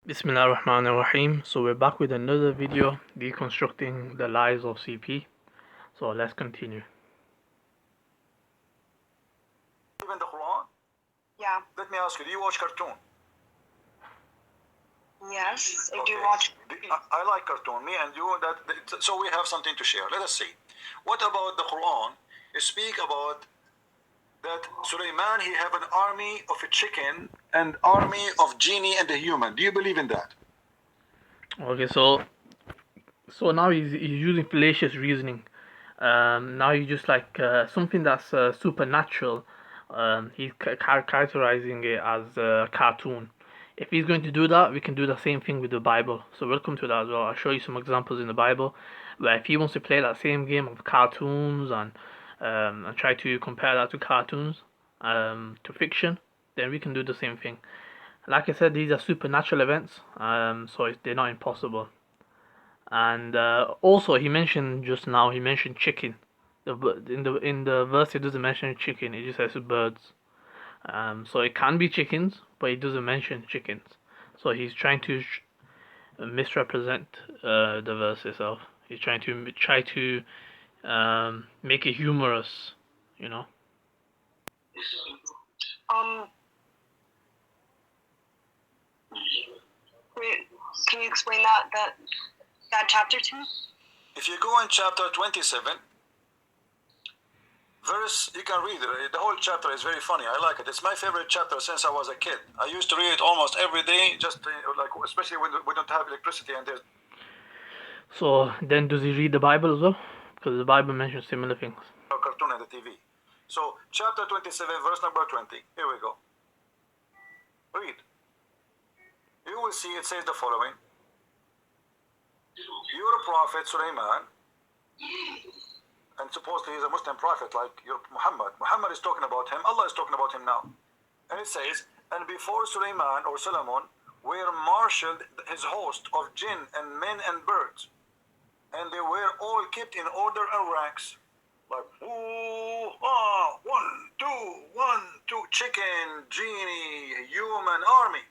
Bismillah ar-Rahman ar-Rahim. So we're back with another video deconstructing the lies of CP. So let's continue. Even the Quran? Yeah. Let me ask you, do you watch cartoon? Yes, I do Okay. watch. I like cartoon. Me and you, so we have something to share. Let us see. What about the Quran? Speak about that Sulaiman, he have an army of a chicken and army of genie and a human. Do you believe in that? Okay, so now he's using fallacious reasoning. Now he's just like something that's supernatural. He's characterizing it as a cartoon. If he's going to do that, we can do the same thing with the Bible. So welcome to that as well. I'll show you some examples in the Bible where if he wants to play that same game of cartoons and try to compare that to cartoons, to fiction, then we can do the same thing. Like I said, these are supernatural events, so they're not impossible. And also, he mentioned just now, he mentioned chicken. In the verse, it doesn't mention chicken. It just says birds. So it can be chickens, but it doesn't mention chickens. So he's trying to misrepresent the verse itself. He's trying to make it humorous, you know. Can you explain that chapter to me? If you go in chapter 27, verse, you can read it. The whole chapter is very funny. I like it. It's my favorite chapter since I was a kid. I used to read it almost every day, just like, especially when we don't have electricity and there's. So then, does he read the Bible as well? Because the Bible mentions similar things. No cartoon on the TV. So chapter 27, verse number 20. Here we go. Read. You will see it says the following. Your prophet Sulaiman, and supposedly he's a Muslim prophet like your Muhammad. Muhammad is talking about him. Allah is talking about him now. And it says, and before Sulaiman or Solomon were marshaled his host of jinn and men and birds, and they were all kept in order and ranks. Like, ooh, ah, 1, 2, 1, 2, chicken, genie, human army.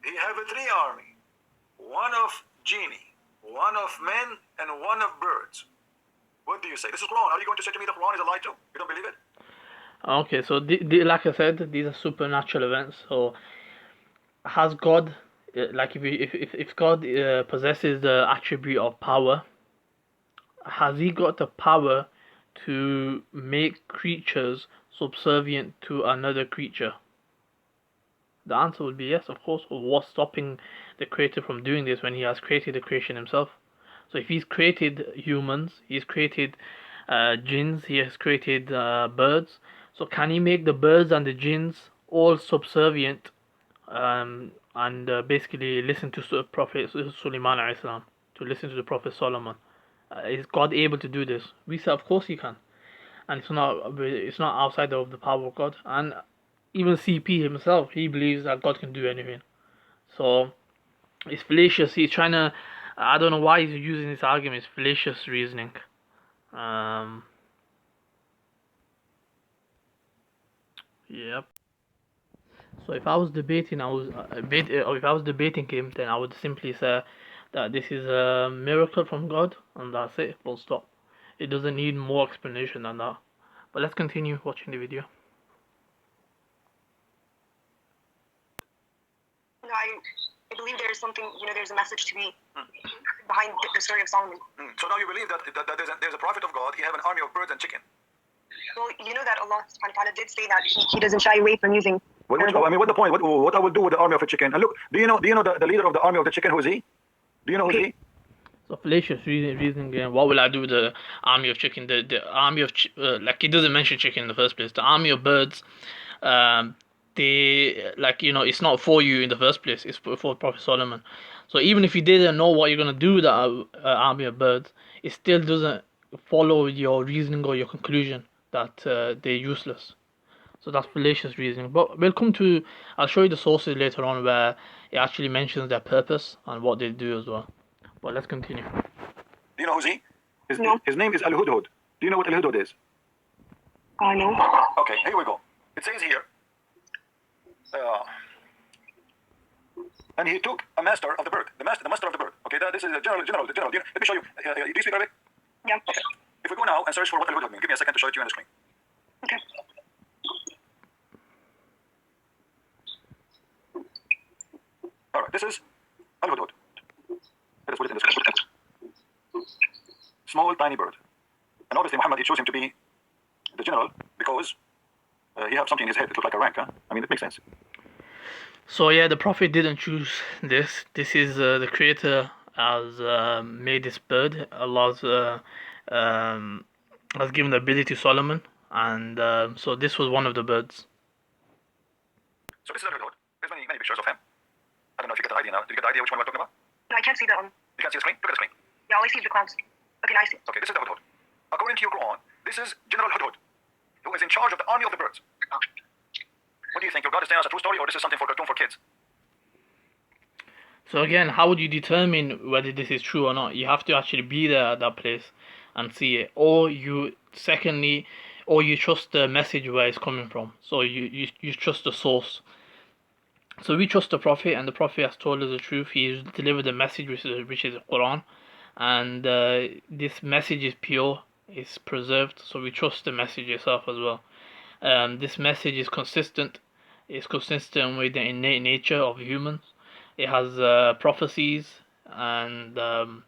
He have a 3 army. 1 of genie, 1 of men, and 1 of birds. What do you say? This is Quran. Are you going to say to me the Quran is a lie too? You don't believe it? Okay, so like I said, these are supernatural events. So has God, like if God possesses the attribute of power, has he got the power to make creatures subservient to another creature? The answer would be yes, of course. What's stopping the creator from doing this when he has created the creation himself? So if he's created humans, he's created jinns, he has created birds. So can he make the birds and the jinns all subservient and basically listen to Prophet Sulaiman alayhi salam, to listen to the Prophet Solomon? Is God able to do this? We say, of course he can, and it's not outside of the power of God. And even CP himself, he believes that God can do anything. So it's fallacious. He's trying to. I don't know why he's using this argument. It's fallacious reasoning. Yep. So if I was debating, if I was debating him, then I would simply say that this is a miracle from God, and that's it. Full stop. It doesn't need more explanation than that. But let's continue watching the video. I believe there's something, there's a message to be behind the story of Solomon. So now you believe that there's a prophet of God, he have an army of birds and chicken. Well, you know that Allah subhanahu wa ta'ala did say that he doesn't shy away from using. What the point? What I will do with the army of a chicken? And look, do you know the leader of the army of the chicken, who is he? Do you know who is he? So fallacious reasoning again. What will I do with the army of chicken? The army of like, it doesn't mention chicken in the first place. The army of birds, they it's not for you in the first place. It's for Prophet Solomon. So even if you didn't know what you're gonna do with the army of birds, it still doesn't follow your reasoning or your conclusion that they're useless. So that's fallacious reasoning. But I'll show you the sources later on where it actually mentions their purpose and what they do as well. But let's continue. Do you know who's he? No. His name is Al-Hudhud. Do you know what Al-Hudhud is? No. Okay, here we go. It says here. and he took a master of the bird, the master of the bird. Okay, this is the general. Let me show you. Do you speak Arabic? Yeah. Okay. If we go now and search for what al-hudhud means, give me a second to show it to you on the screen. Okay. All right, this is al-hudhud. Let us put it in the screen. Small, tiny bird. And obviously Muhammad, he chose him to be the general because he had something in his head. It looked like a rank, huh? I mean, it makes sense. So yeah, the Prophet didn't choose this. This is the Creator has made this bird. Allah's has given the ability to Solomon, and so this was one of the birds. So this is al-hudhud. There's many pictures of him. I don't know if you get the idea now. Do you get the idea which one we're talking about? No, I can't see that one. You can't see the screen? Look at the screen. Yeah, all I see is the clouds. Okay, now I see. Okay, this is the hudhud. According to your Quran, this is General Hudhud, who is in charge of the army of the birds. What do you think? Your God is telling us a true story, or this is something for cartoon for kids? So again, how would you determine whether this is true or not? You have to actually be there at that place and see it, or you trust the message where it's coming from. So you trust the source. So we trust the Prophet, and the Prophet has told us the truth. He's delivered the message, which is the Quran, and this message is pure, it's preserved. So we trust the message itself as well. This message is consistent. It's consistent with the innate nature of humans. It has prophecies, and so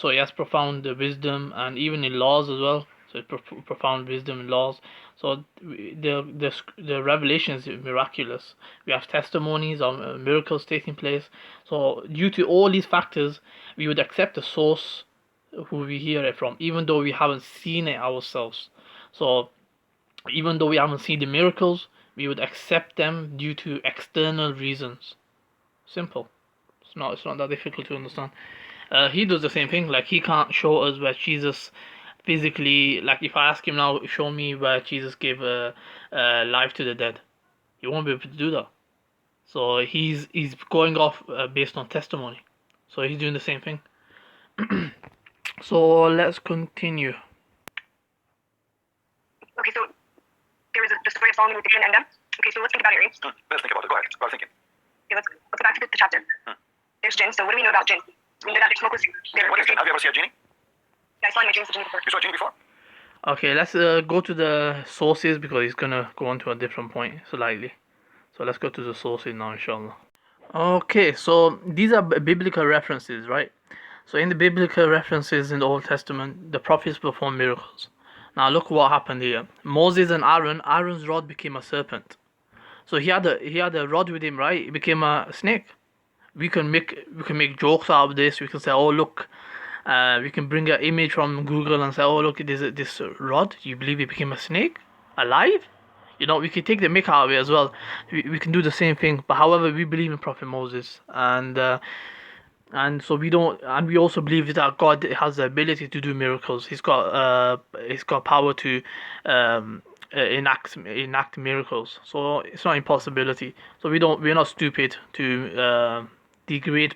it has profound wisdom, and even in laws as well. So it's profound wisdom in laws. So the revelation is miraculous. We have testimonies of miracles taking place. So due to all these factors, we would accept the source who we hear it from, even though we haven't seen it ourselves. So even though we haven't seen the miracles, we would accept them due to external reasons. Simple. It's not that difficult to understand. He does the same thing. Like, he can't show us where Jesus physically, like if I ask him now, show me where Jesus gave life to the dead, he won't be able to do that. So he's going off based on testimony. So he's doing the same thing. So let's continue. Okay, so there was the story of Solomon with the jinn and them. Okay, so let's think about it, right? Let's think about it. Go ahead. Start thinking. Okay, let's go back to the chapter. There's jinn. So what do we know about jinn? We know that they're smokeless. What is jinn? Have you ever seen a genie? Yeah, I saw in my dreams the jinn before. You saw a genie before? Okay, let's go to the sources, because he's gonna go on to a different point slightly. So let's go to the sources now, inshallah. Okay, so these are biblical references, right? So in the biblical references in the Old Testament, the prophets performed miracles. Now look what happened here. Moses and Aaron's rod became a serpent. So he had a rod with him, right? It became a snake. We can make jokes out of this. We can say, oh look, we can bring an image from Google and say, oh look, this rod. Do you believe it became a snake alive? You know, we can take the mick out of it as well. We can do the same thing. But however, we believe in Prophet Moses, and so we don't, and we also believe that God has the ability to do miracles. He's got power to enact miracles. So it's not impossibility. So we're not stupid to degrade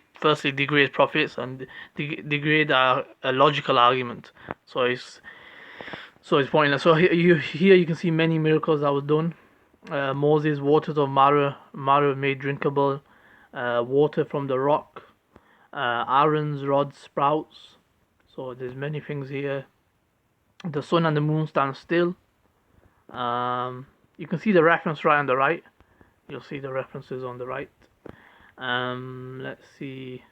prophets and degrade a logical argument. So it's pointless. So here you can see many miracles that were done. Moses, waters of Marah made drinkable, water from the rock. Aaron's rod sprouts. So there's many things here. The sun and the moon stand still. You can see the reference right on the right. You'll see the references on the right. Let's see.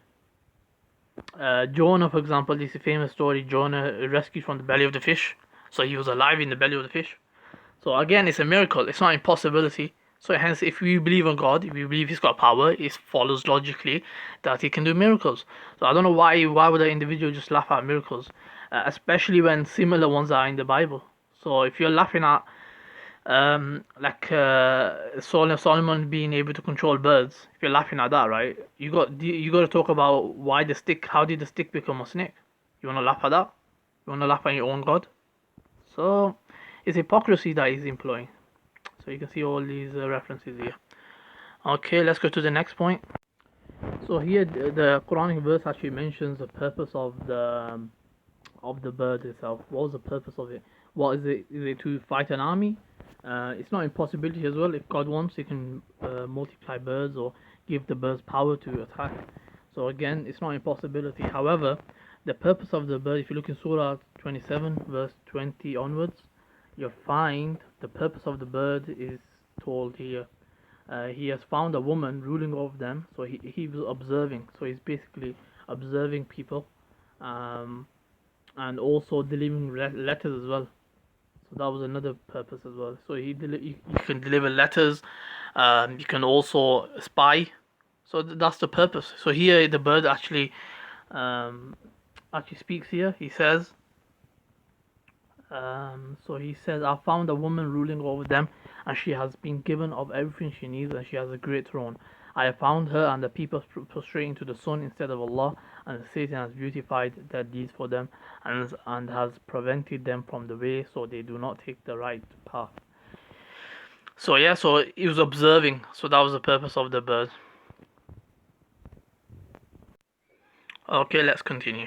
Jonah, for example, this is a famous story. Jonah rescued from the belly of the fish. So he was alive in the belly of the fish. So again, it's a miracle. It's not impossibility. So hence, if we believe in God, if we believe He's got power, it follows logically that He can do miracles. So I don't know why would an individual just laugh at miracles, especially when similar ones are in the Bible. So if you're laughing at Solomon being able to control birds, if you're laughing at that, right? You got to talk about how did the stick become a snake? You want to laugh at that? You want to laugh at your own God? So it's hypocrisy that he's employing. So you can see all these references here. Okay, let's go to the next point. So here the Quranic verse actually mentions the purpose of the bird itself. What was the purpose of it? What is it? Is it to fight an army? It's not impossibility as well. If God wants, He can multiply birds, or give the birds power to attack. So again, it's not an impossibility. However, the purpose of the bird, if you look in Surah 27, verse 20 onwards, you'll find the purpose of the bird is told here. He has found a woman ruling over them, so he was observing. So he's basically observing people, um, and also delivering letters as well. So that was another purpose as well. So you can deliver letters. You can also spy. So that's the purpose. So here the bird um, actually speaks here. He says, he says, I found a woman ruling over them, and she has been given of everything she needs, and she has a great throne. I have found her and the people prostrating to the sun instead of Allah, and Satan has beautified their deeds for them, and has prevented them from the way, so they do not take the right path. So yeah, so he was observing. So that was the purpose of the bird. Okay, let's continue.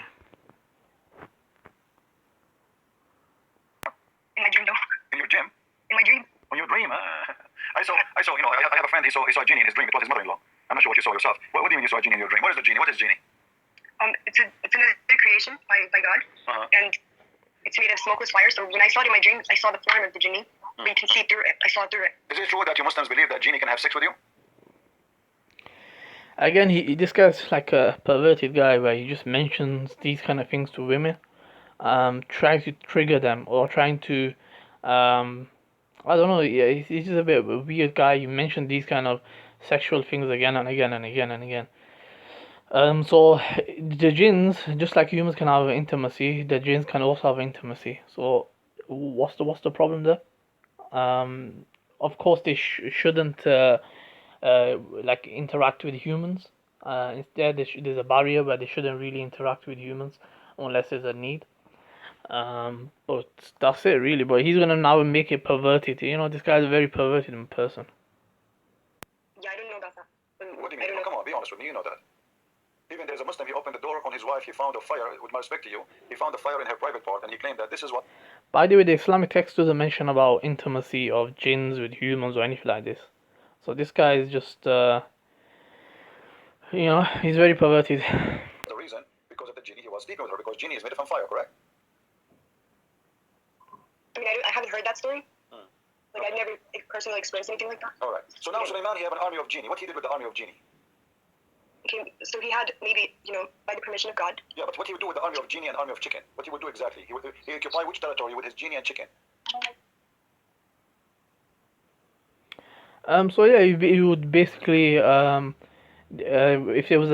In my dream, though. In your gym? In my dream. On your dream? I saw. You know, I have a friend. He saw a genie in his dream. It was his mother-in-law. I'm not sure what you saw yourself. What do you mean you saw a genie in your dream? What is the genie? What is genie? It's another creation by God, and it's made of smokeless fire. So when I saw it in my dream, I saw the form of the genie. But you can see through it. I saw through it. Is it true that you Muslims believe that genie can have sex with you? Again, this guy's like a perverted guy where he just mentions these kind of things to women, trying to trigger them or trying to, I don't know. Yeah, he's just a bit of a weird guy. You mentioned these kind of sexual things again and again and again and again. So the jinns, just like humans can have intimacy, the jinns can also have intimacy. So what's the problem there? Of course they shouldn't like interact with humans. Instead, there's a barrier where they shouldn't really interact with humans unless there's a need. But that's it really. But he's gonna now make it perverted. You know, this guy's a very perverted person. Yeah, I don't know about that. What do you mean? Come on, be honest with me. You know that. Even there's a Muslim. He opened the door on his wife. He found a fire. With my respect to you, he found a fire in her private part, and he claimed that this is what. By the way, the Islamic text doesn't mention about intimacy of jinns with humans or anything like this. So this guy is just, he's very perverted. The reason, because of the genie, he was sleeping with her because genie is made of fire, correct? I mean, I haven't heard that story. Like, I've never personally experienced anything like that. All right. So now Sulaiman, he had an army of genie. What he did with the army of genie? Okay, so he had maybe, by the permission of God. Yeah, but what he would do with the army of genie and army of chicken? What he would do exactly? He occupy which territory with his genie and chicken? So yeah, he would basically, if there was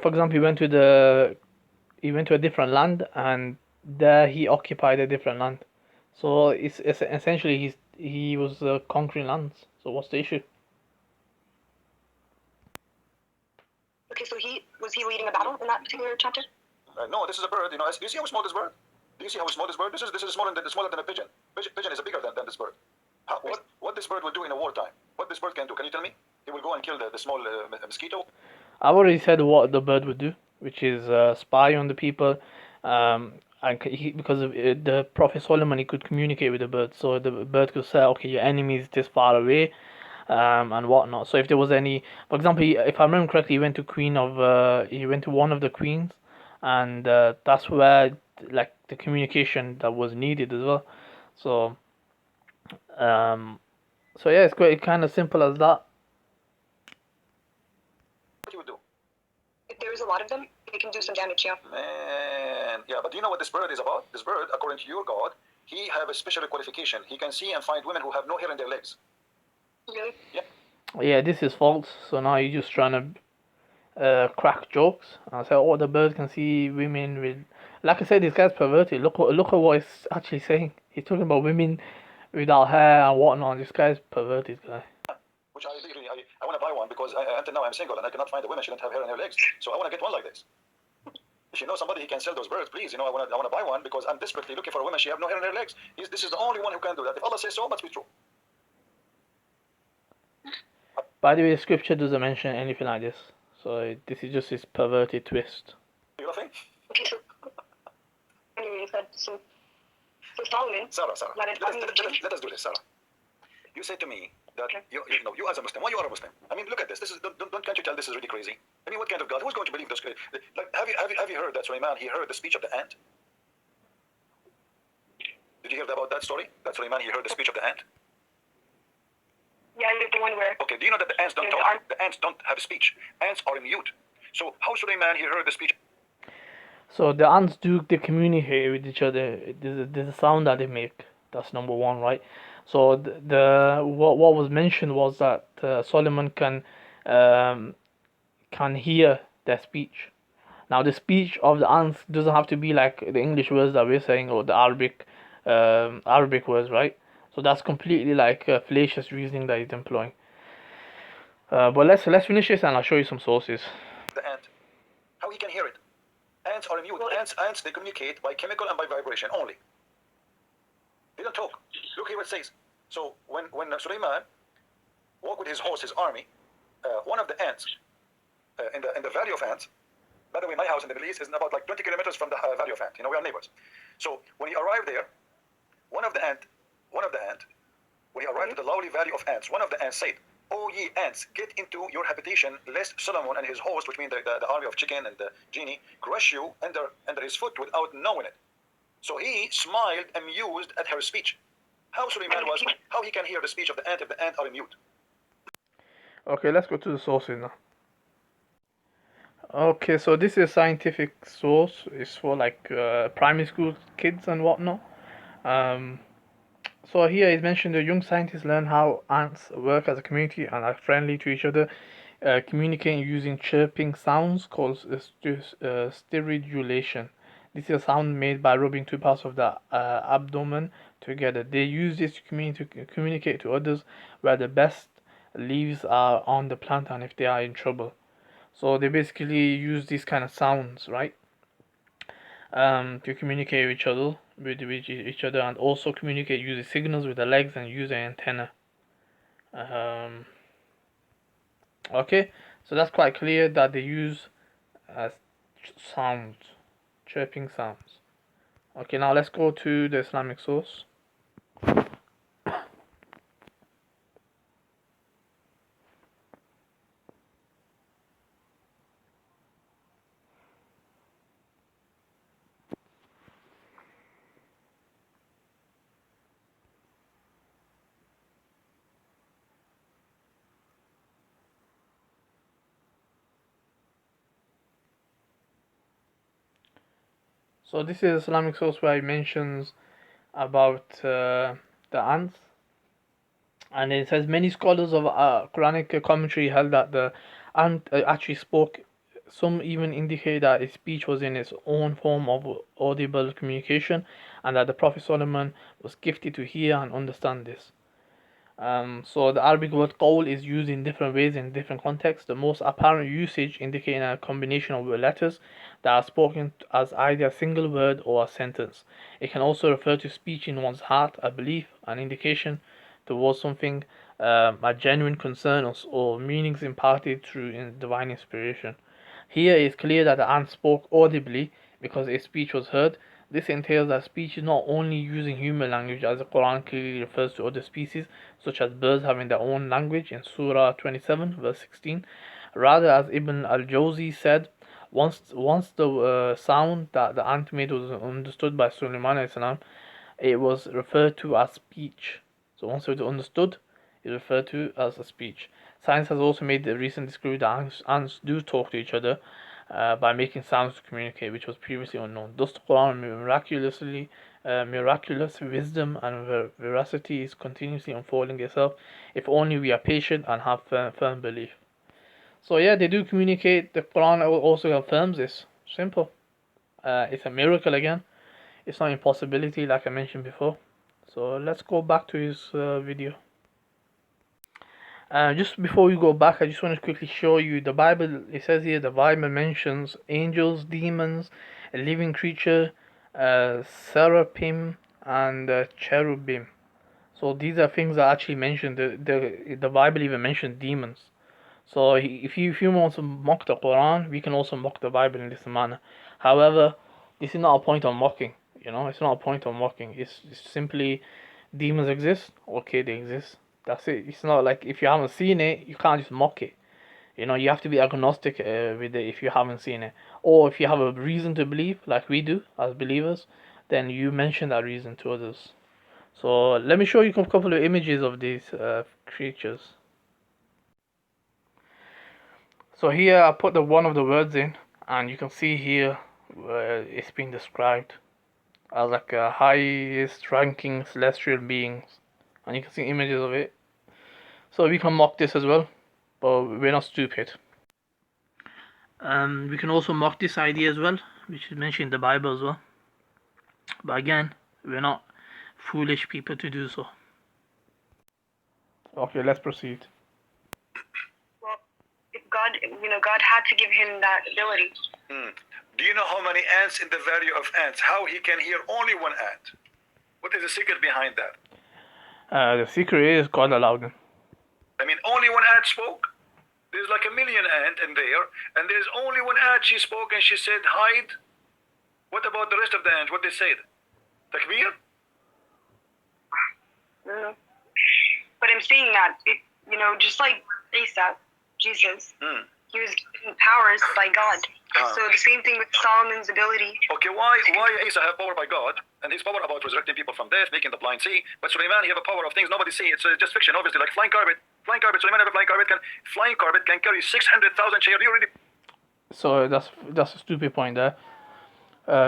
for example, he went to a different land, and there he occupied a different land. So it's essentially he was conquering lands. So what's the issue? Okay, so was he leading a battle in that particular chapter? No, this is a bird. You know, do you see how small this bird? Do you see how small this bird? This is smaller than a pigeon. Pigeon is bigger than this bird. What this bird will do in a wartime? What this bird can do? Can you tell me? He will go and kill the small mosquito. I've already said what the bird would do, which is spy on the people. Because of the Prophet Sulaiman, he could communicate with the bird, so the bird could say, okay, your enemy is this far away, and whatnot. So if there was any, for example, if I remember correctly, he went to one of the queens, and that's where like the communication that was needed as well. So, yeah, it's quite kind of simple as that. What he would do? If there is a lot of them, they can do some damage, yeah. Man, yeah, but do you know what this bird is about? This bird, according to your God, he have a special qualification. He can see and find women who have no hair in their legs. Really? Yeah. Yeah, this is false. So now you're just trying to crack jokes. And I say, oh, the bird can see women with. Like I said, this guy's perverted. Look at what he's actually saying. He's talking about women without hair and whatnot. This guy's perverted guy. Which I want to buy one because until now I'm single and I cannot find a woman. She doesn't have hair in her legs. So I want to get one like this. If you know somebody who can sell those birds, please, I want to buy one because I'm desperately looking for a woman. She have no hair in her legs. This is the only one who can do that. If Allah says so, it must be true. By the way, the scripture doesn't mention anything like this. So this is just his perverted twist. You laughing? Okay, so anyway, so Solomon. Sarah, let us do this, Sarah. You said to me that you as a Muslim, why you are a Muslim? I mean, look at this. This is can't you tell this is really crazy? I mean, what kind of God? Who's going to believe this? Like, have you heard that Sulaiman, he heard the speech of the ant? Did you hear about that story? That Sulaiman, he heard the speech of the ant? Yeah, the one where. Okay, do you know that the ants don't talk? The ants don't have speech. Ants are mute. So how Sulaiman, he heard the speech? So the ants they communicate with each other. There's a sound that they make. That's number one, right? So what was mentioned was that Solomon can hear their speech. Now the speech of the ants doesn't have to be like the English words that we're saying or the Arabic words, right? So that's completely like fallacious reasoning that he's employing. But let's finish this and I'll show you some sources. The ant, how he can hear it? Ants are mute. Ants they communicate by chemical and by vibration only. They don't talk. Look here what it says. So when Sulaiman walked with his horse, his army, one of the ants in the valley of ants. By the way, my house in the Middle East is about like 20 kilometers from the valley of ant. You know, we are neighbors. So when he arrived there, one of the ant, when he arrived to the lovely valley of ants, one of the ants said, "O ye ants, get into your habitation, lest Solomon and his host, which means the army of chicken and the genie, crush you under his foot without knowing it." So he smiled, amused at her speech. How he can hear the speech of the ant if the ant are mute? Okay, let's go to the sources now. Okay, so this is a scientific source. It's for like primary school kids and whatnot. So here it mentioned the young scientists learn how ants work as a community and are friendly to each other, communicating using chirping sounds called stridulation. This is a sound made by rubbing two parts of the abdomen together. They use this to communicate to others where the best leaves are on the plant and if they are in trouble. So they basically use these kind of sounds, right, to communicate with each other, and also communicate using signals with the legs and use an antenna. Okay, so that's quite clear that they use sounds, chirping sounds. Okay, now let's go to the Islamic source. So this is Islamic source where it mentions about the ants, and it says many scholars of Quranic commentary held that the ant actually spoke. Some even indicate that its speech was in its own form of audible communication, and that the Prophet Solomon was gifted to hear and understand this. So the Arabic word qawl is used in different ways in different contexts. The most apparent usage indicating a combination of letters that are spoken as either a single word or a sentence. It can also refer to speech in one's heart, a belief, an indication towards something, a genuine concern or meanings imparted through divine inspiration. Here it is clear that the ant spoke audibly because its speech was heard. This entails that speech is not only using human language, as the Quran clearly refers to other species, such as birds having their own language in Surah 27, verse 16. Rather, as Ibn al-Jawzi said, once the sound that the ant made was understood by Sulaiman salam, it was referred to as speech. So once it was understood, it was referred to as a speech. Science has also made the recent discovery that ants do talk to each other by making sounds to communicate, which was previously unknown. Thus, the Quran miraculous wisdom and veracity is continuously unfolding itself, if only we are patient and have firm belief. So yeah, they do communicate. The Quran also confirms this. Simple. It's a miracle again. It's not impossibility like I mentioned before. So let's go back to his video. Just before we go back, I just want to quickly show you the Bible. It says here the Bible mentions angels, demons, a living creature, seraphim, and cherubim. So these are things that actually mentioned. The Bible even mentioned demons. So if you want to mock the Quran, we can also mock the Bible in this manner. However, this is not a point of mocking. You know, it's not a point of mocking. It's simply demons exist. Okay, they exist. That's it. It's not like if you haven't seen it, you can't just mock it. You know, you have to be agnostic with it if you haven't seen it, or if you have a reason to believe, like we do as believers, then you mention that reason to others. So let me show you a couple of images of these creatures. So here I put the one of the words in, and you can see here it's been described as like a highest ranking celestial beings, and you can see images of it. So we can mock this as well, but we're not stupid. We can also mock this idea as well, which is mentioned in the Bible as well. But again, we're not foolish people to do so. Okay, let's proceed. Well, if God had to give him that ability. Do you know how many ants in the valley of ants? How he can hear only one ant? What is the secret behind that? The secret is God allowed them. I mean, only one ant spoke? There's like a million ant in there, and there's only one ant she spoke and she said, hide. What about the rest of the ants? What they said? Takbir? But I'm saying that, just like Isa, Jesus, he was given powers by God. So the same thing with Solomon's ability. Okay, why Isa have power by God, and his power about resurrecting people from death, making the blind see, but Sulaiman, he have a power of things nobody see. It's just fiction, obviously, like flying carpet. Sulaiman have a flying carpet can carry 600,000 chairs. You really... So that's a stupid point there.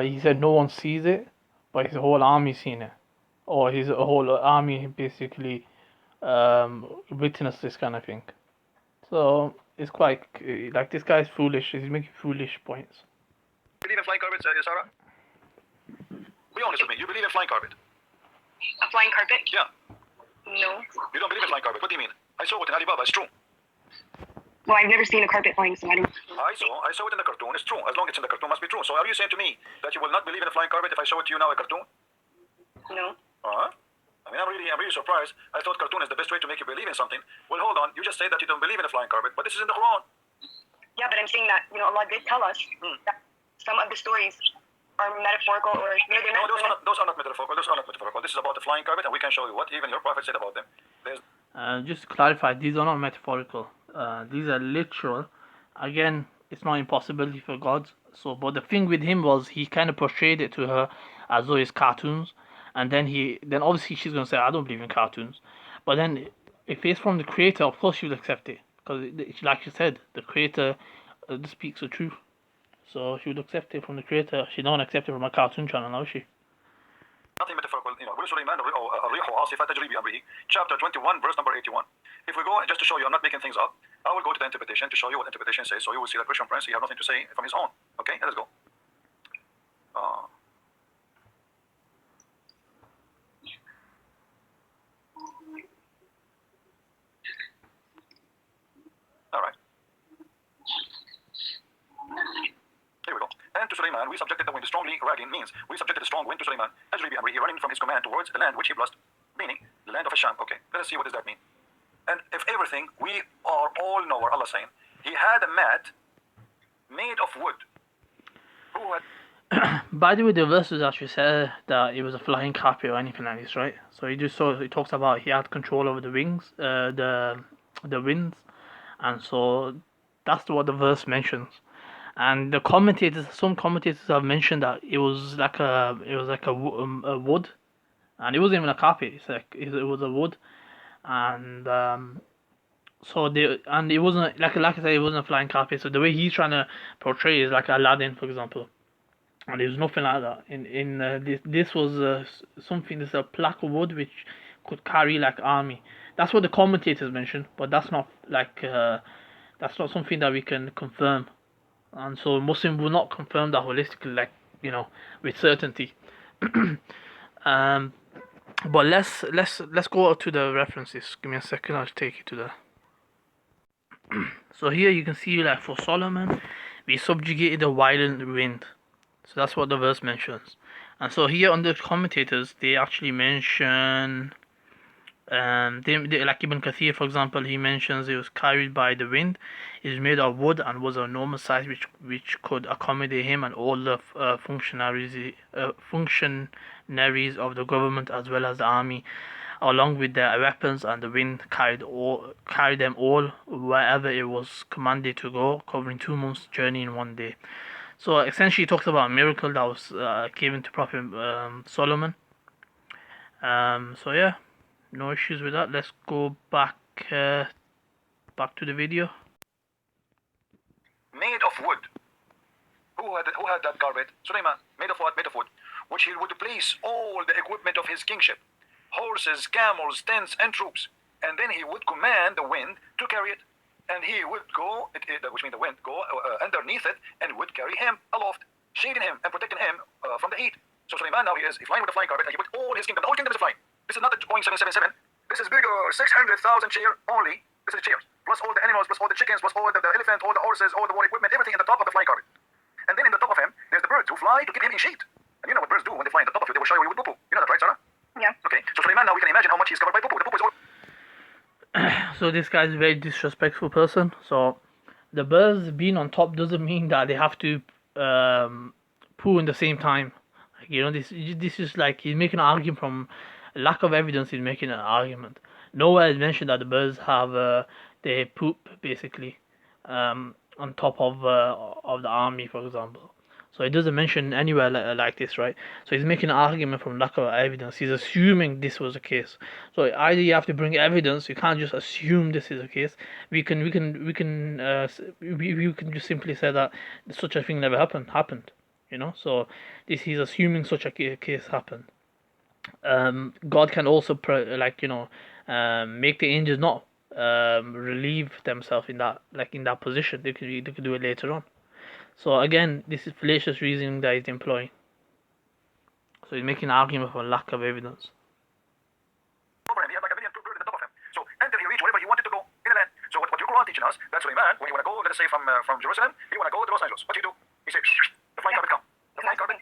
He said no one sees it, but his whole army seen it, or his whole army basically witnessed this kind of thing. So it's quite like this guy's foolish. He's making foolish points. Believe in flying carpets, Sarah? Be honest with me. You believe in flying carpet? A flying carpet? Yeah. No. You don't believe in flying carpet? What do you mean? I saw it in Alibaba. It's true. Well, I've never seen a carpet flying, so I don't. I saw it in the cartoon. It's true. As long as it's in the cartoon, it must be true. So are you saying to me that you will not believe in a flying carpet if I show it to you now, a cartoon? No. I mean, I'm really surprised. I thought cartoon is the best way to make you believe in something. Well, hold on. You just said that you don't believe in a flying carpet, but this is in the Quran. Yeah, but I'm saying that, Allah did tell us that some of the stories are metaphorical, or they're No, not. those are not metaphorical. This is about the flying carpet, and we can show you what even your prophet said about them. Just to clarify, these are not metaphorical. These are literal. Again, it's not impossibility for God. So, but the thing with him was he kind of portrayed it to her as though it's cartoons, and then obviously she's gonna say I don't believe in cartoons. But then if it's from the creator, of course she will accept it because, like you said, the creator speaks the truth. So she would accept it from the creator. She don't accept it from a cartoon channel, now is she? Nothing metaphorical. Chapter 21, verse number 81. If we go, just to show you I'm not making things up, I will go to the interpretation to show you what interpretation says. So you will see that Christian Prince, he has nothing to say from his own. Okay, let's go. All right. Here we go. And to Sulaiman, we subjected the wind strongly ragging means we subjected the strong wind to Sulaiman, he running from his command towards the land which he blessed, meaning the land of Asham. Okay, let us see what does that mean. And if everything, we are all know what Allah saying. He had a mat made of wood. Who had... By the way, the verses actually said that it was a flying carpet or anything like this, right? So he talks about he had control over the wings, the winds, and so that's what the verse mentions. And some commentators have mentioned that it was like a wood, and it wasn't even a carpet. It was a wood, and and it wasn't like I said, it wasn't a flying carpet. So the way he's trying to portray is like Aladdin, for example, and it was nothing like that. This was something. This is a plaque of wood which could carry like army. That's what the commentators mentioned, but that's not something that we can confirm. And so Muslim will not confirm that holistically, with certainty. But let's go to the references. Give me a second, I'll take you to the. So here you can see, like, for Solomon, we subjugated a violent wind. So that's what the verse mentions. And so here on the commentators, they actually mention, like Ibn Kathir, for example, he mentions it was carried by the wind. It was made of wood and was of normal size, which could accommodate him and all the functionaries of the government as well as the army. along with their weapons, and the wind carried them all wherever it was commanded to go, covering 2 months' journey in one day. So essentially, it talks about a miracle that was given to Prophet Solomon. So yeah, no issues with that. Let's go back to the video. Made of wood. Who had that carpet? Sulaiman. Made of what? Made of wood. Which he would place all the equipment of his kingship. Horses, camels, tents, and troops. And then he would command the wind to carry it. And he would go, which means the wind, go underneath it and would carry him aloft, shading him and protecting him from the heat. So Sulaiman now he is flying with the flying carpet, and he put all his kingdom. The whole kingdom is flying. This is not the Boeing 777. This is bigger, 600,000 chair only. This is chairs, plus all the animals, plus all the chickens, plus all the elephant, all the horses, all the war equipment, everything in the top of the flying carpet. And then in the top of him, there's the birds who fly to keep him in shade. And you know what birds do when they fly in the top of you? They will shower you with poo-poo. You know that, right, Sarah? Yeah. Okay. So Sulaiman now we can imagine how much he's covered by poo-poo. The poo-poo is all. So this guy's a very disrespectful person. So the birds being on top doesn't mean that they have to poo in the same time. Like, you know, this is like he's making an argument from lack of evidence. He's making an argument. Nowhere is mentioned that the birds have they poop basically on top of the army, for example. So it doesn't mention anywhere like this, right? So he's making an argument from lack of evidence. He's assuming this was the case. So either you have to bring evidence. You can't just assume this is the case. We can just simply say that such a thing never happened. You know. So he's assuming such a case happened. God can also make the angels not relieve themselves in that position. They could do it later on. So again, this is fallacious reasoning that he's employing. So he's making an argument for lack of evidence. Over him, he had like a million birds in the top of him. So until he reached wherever he wanted to go in the land. So what your Quran teaching us, that Sulaiman, when you want to go, let us say from Jerusalem, you want to go to Los Angeles. What do you do? He says, the flying carpet come. The flying carpet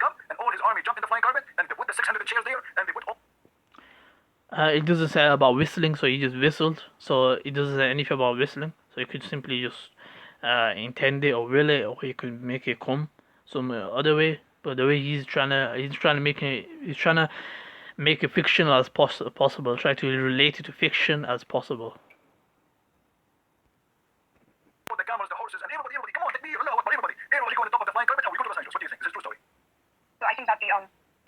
come, and all his army jumped in the flying carpet, and they put the 600 chairs there, and they put all. It doesn't say about whistling, so he just whistled. So it doesn't say anything about whistling. So you could simply just intend it or will it, or he could make it come some other way. But the way he's trying to make it fictional as possible. Try to relate it to fiction as possible. The camels, the horses, and everybody, come on, take me, everybody go on the top of the flying carpet, and we go to Los Angeles. What do you think? Is this true story? So I think that the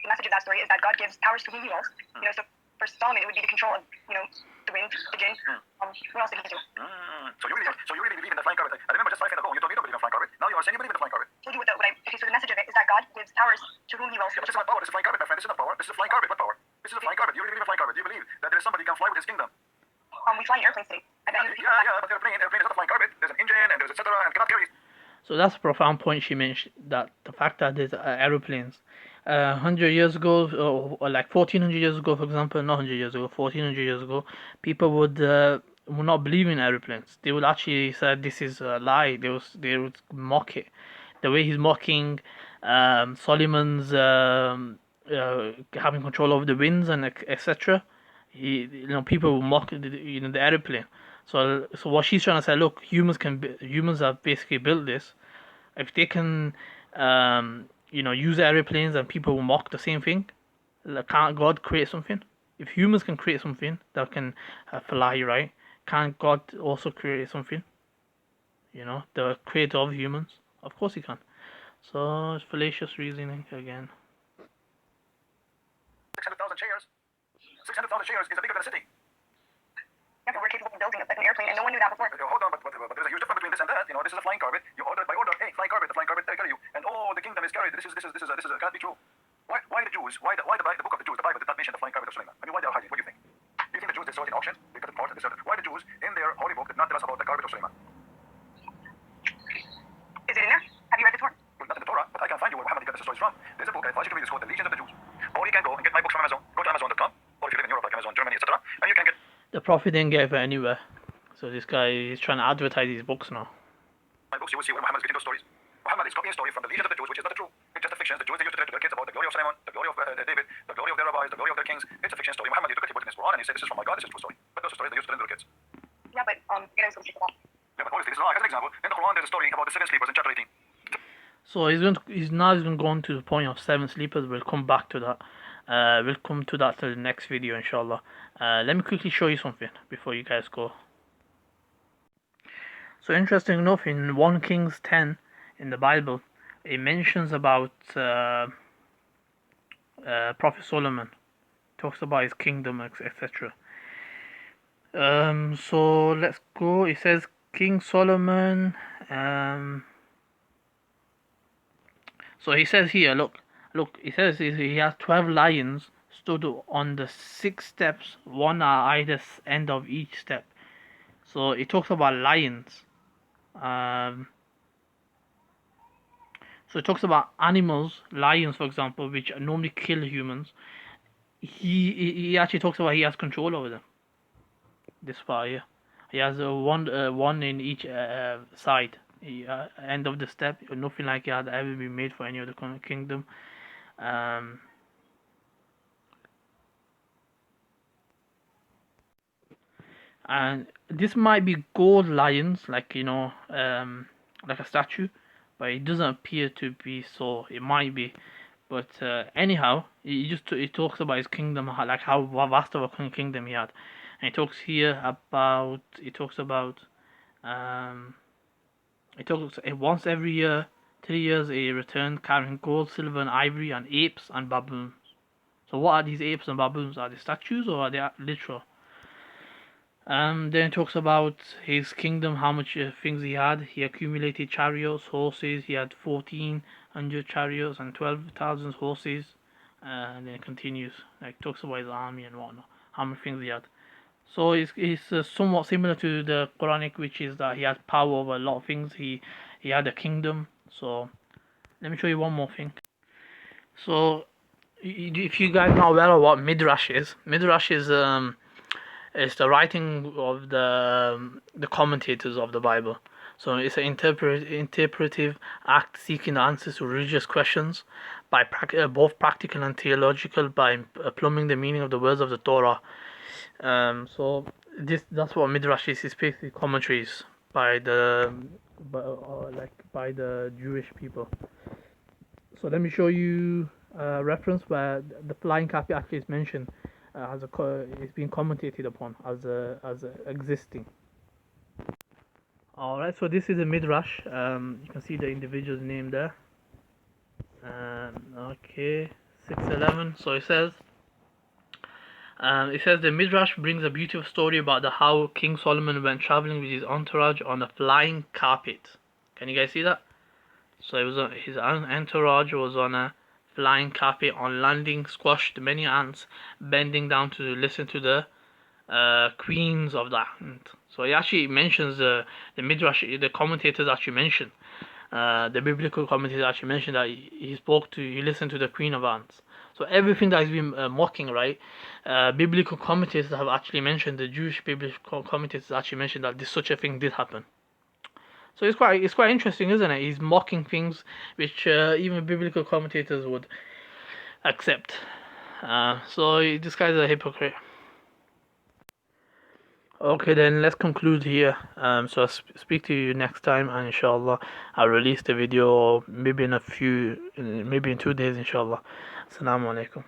message of that story is that God gives powers to whom He wills. You know, so for Solomon, it would be the control of the wind, the jinn. What else did he do? So you really believe in the flying carpet? I remember just 5 minutes ago you told me you don't believe in the flying carpet. Now you are saying you believe in the flying carpet. Told you okay, so the message of it is that God gives powers to whom He wills. Yeah, but this is not power. This is flying carpet, my friend. This is not power. This is a flying carpet. What power? This is a flying carpet. You really believe in flying carpet? Do you believe that there is somebody who can fly with his kingdom? We fly in airplanes today. Yeah, but airplane is not a flying carpet. There's an engine and there's etc. and cannot carry. So that's a profound point she mentioned, that the fact that there's aeroplanes. 100 years ago, or like 1400 years ago, for example, not 100 years ago, 1400 years ago, people would not believe in aeroplanes. They would actually say this is a lie. They would mock it. The way he's mocking Solomon's having control over the winds and etc. People will mock the aeroplane. So what she's trying to say, look, humans have basically built this. If they can use airplanes and people will mock the same thing, can't God create something? If humans can create something that can fly, right, can't God also create something? The creator of humans. Of course he can. So it's fallacious reasoning again. 600,000 chairs. 600,000 chairs is bigger than a city. Yeah, but we're capable of building an airplane, and no one knew that before. Hold on, but there's a huge difference between this and that. This is a flying carpet. You ordered by order. Hey, flying carpet. The flying carpet carry you, and all the kingdom is carried. This can't be true. Why the Jews? Why the book of the Jews? The Bible did not mention the flying carpet of Sulaiman. I mean, why they are hiding? What do you think? Do you think the Jews they saw it in auction? They cut it apart and they sold it. Why the Jews in their holy book did not tell us about the carpet of Sulaiman? Is it in there? Have you read the Torah? Well, not in the Torah, but I can find you where Muhammad got the stories from. There's a book I advise you to read. It's called The Legions of the Jews. Or you can go and get my books from Amazon. Go to Amazon.com, or if you live in Europe like Amazon, Germany, etc., and you can get. The Prophet didn't get it anywhere. So this guy is trying to advertise his books now. My books, you will see where Muhammad is getting those stories. Muhammad is copying a story from the Legions of the Jews, which is not the truth. It's just a fiction. The Jews, they used to tell their kids about the glory of Solomon, the glory of David, the glory of their rabbis, the glory of their kings. It's a fiction story. Muhammad, he took it, he put it in his Quran, and he said, this is from my God, this is a true story. But those are stories they used to tell their kids. Yeah, but you know, some people that. Yeah, but obviously, this is like, as an example, in the Quran, there's a story about the 7 sleepers in chapter 18. So he's now going to go on to the point of 7 sleepers. We'll come back to that. We'll come to that in the next video, inshallah. Let me quickly show you something before you guys go. So interesting enough, in 1 Kings 10 in the Bible, it mentions about Prophet Solomon. Talks about his kingdom, etc. So let's go. It says King Solomon. So he says here, look. He says he has 12 lions stood on the 6 steps, one at either end of each step. So it talks about lions. So it talks about animals, lions, for example, which normally kill humans. He actually talks about he has control over them. This part here, he has one in each side. End of the step, nothing like it had ever been made for any other kingdom. And this might be gold lions, like like a statue, but it doesn't appear to be so. It might be, but anyhow, he talks about his kingdom, like how vast of a kingdom he had, and he talks here about once every year, 3 years, he returned carrying gold, silver, and ivory, and apes and baboons. So what are these apes and baboons? Are they statues or are they literal? Then it talks about his kingdom, how much things he had. He accumulated chariots, horses. He had 1,400 chariots and 12,000 horses. And then it continues, like talks about his army and whatnot, how many things he had. So it's somewhat similar to the Quranic, which is that he had power over a lot of things. He had a kingdom. So let me show you one more thing. So if you guys are not aware of what Midrash is it's the writing of the commentators of the Bible. So it's an interpretive act seeking answers to religious questions by both practical and theological, by plumbing the meaning of the words of the Torah. So that's what Midrash is. It's basically commentaries by the Jewish people. So let me show you a reference where the flying carpet actually is mentioned. It's been commentated upon as existing. Alright, so this is a midrash. You can see the individual's name there. Okay, 611. So it says the midrash brings a beautiful story about how King Solomon went traveling with his entourage on a flying carpet. Can you guys see that? So his entourage was on a flying carpet. On landing, squashed many ants, bending down to listen to the queens of the ant. So he actually mentions the midrash. The commentators actually mention the biblical commentators actually mentioned that he listened to the queen of ants. So everything that has been mocking, right? Biblical commentators have actually mentioned, the Jewish biblical commentators actually mentioned that such a thing did happen. So it's quite interesting, isn't it? He's mocking things which even biblical commentators would accept. So this guy's a hypocrite. Okay, then let's conclude here. So I'll speak to you next time, and inshallah I'll release the video maybe in 2 days, inshallah. Assalamu alaikum.